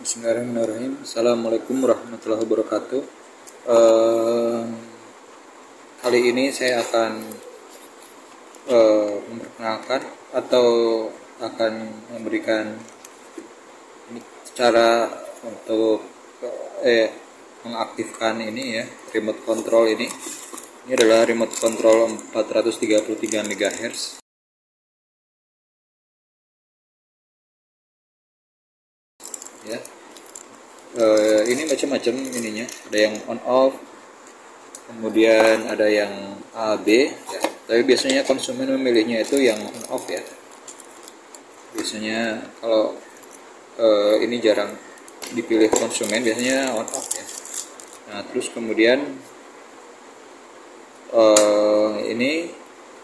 Bismillahirrahmanirrahim. Assalamualaikum warahmatullahi wabarakatuh. Eh, Kali ini saya akan memperkenalkan atau akan memberikan cara untuk mengaktifkan ini ya, remote control ini. Ini adalah remote control 433 MHz. Ya. Ini macam-macam ininya, ada yang on off, kemudian ada yang A B ya. Tapi biasanya konsumen memilihnya itu yang on off ya. Biasanya kalau ini jarang dipilih konsumen, biasanya on off ya. Nah terus kemudian ini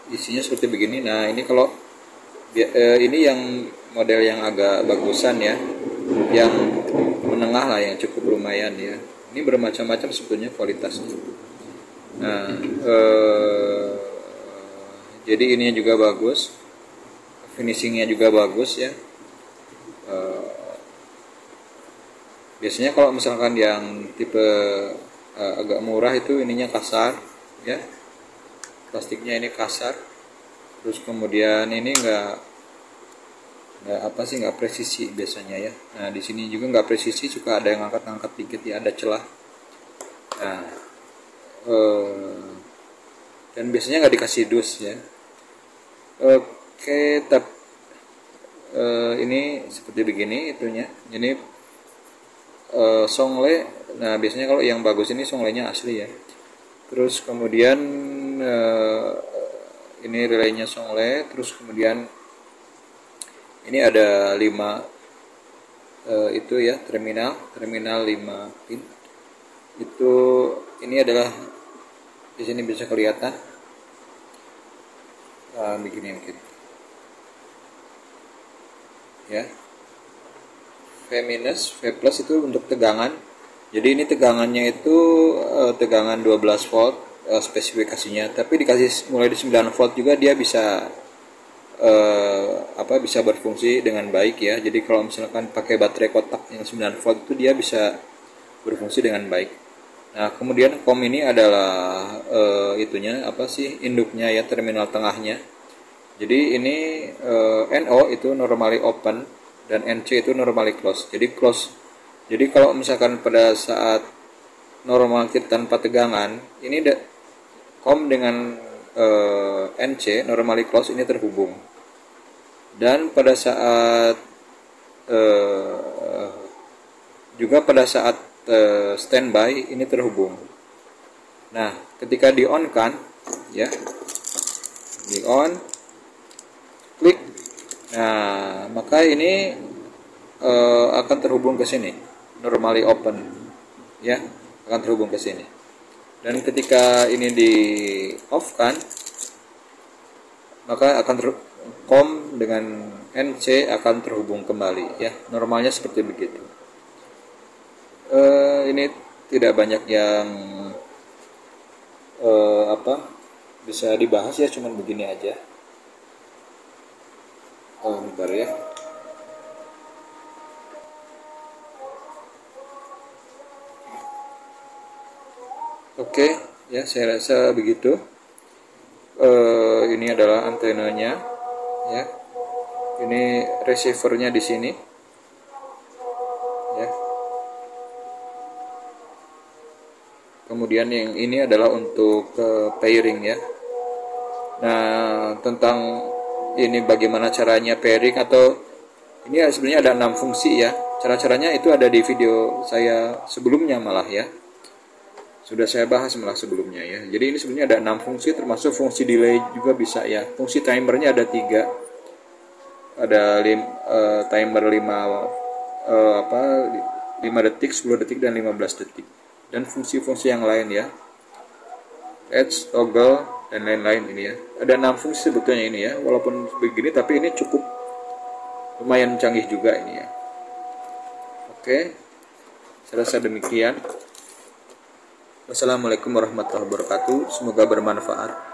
isinya seperti begini. Nah ini kalau ini yang model yang agak bagusan ya, yang menengah lah, yang cukup lumayan ya. Ini bermacam-macam sebetulnya kualitasnya. Nah jadi ininya juga bagus, finishingnya juga bagus ya. Biasanya kalau misalkan yang tipe agak murah itu ininya kasar ya, plastiknya ini kasar. Terus kemudian ini nggak presisi biasanya ya. Nah di sini juga nggak presisi, suka ada yang angkat-angkat dikit ya, ada celah. Nah dan biasanya nggak dikasih dus ya. Oke, ini seperti begini itunya. Ini songle. Nah biasanya kalau yang bagus ini songlenya asli ya. Terus kemudian ini relaynya songle. Terus kemudian ini ada 5 itu ya, terminal 5 pin. Itu ini adalah di sini bisa kelihatan begini mungkin ya. V minus, V plus itu untuk tegangan. Jadi ini tegangannya itu tegangan 12 volt spesifikasinya, tapi dikasih mulai di 9 volt juga dia bisa bisa berfungsi dengan baik ya. Jadi kalau misalkan pakai baterai kotak yang 9 volt itu dia bisa berfungsi dengan baik. Nah kemudian COM ini adalah induknya ya, terminal tengahnya. Jadi ini NO itu normally open dan NC itu normally close. Jadi close. Jadi kalau misalkan pada saat normal tanpa tegangan, ini COM dengan NC normally close ini terhubung. Dan pada saat juga pada saat standby ini terhubung. Nah, ketika di on kan, ya, di on, klik. Nah, maka ini akan terhubung ke sini, normally open, ya, akan terhubung ke sini. Dan ketika ini di off kan, maka akan COM dengan NC akan terhubung kembali ya. Normalnya seperti begitu. Ini tidak banyak yang bisa dibahas ya, cuman begini aja. Bentar ya. Oke, ya saya rasa begitu. Ini adalah antenanya, ya. Ini receivernya di sini, ya. Kemudian yang ini adalah untuk pairing ya. Nah tentang ini bagaimana caranya pairing, atau ini sebenarnya ada 6 fungsi ya. Cara-caranya itu ada di video saya sebelumnya malah ya. Sudah saya bahas malah sebelumnya ya. Jadi ini sebenarnya ada 6 fungsi, termasuk fungsi delay juga bisa ya. Fungsi timernya ada 3. Ada timer 5 detik, 10 detik dan 15 detik. Dan fungsi-fungsi yang lain ya. Edge, toggle dan lain-lain ini ya. Ada 6 fungsi sebetulnya ini ya. Walaupun begini tapi ini cukup lumayan canggih juga ini ya. Oke. Saya rasa demikian. Wassalamualaikum warahmatullahi wabarakatuh. Semoga bermanfaat.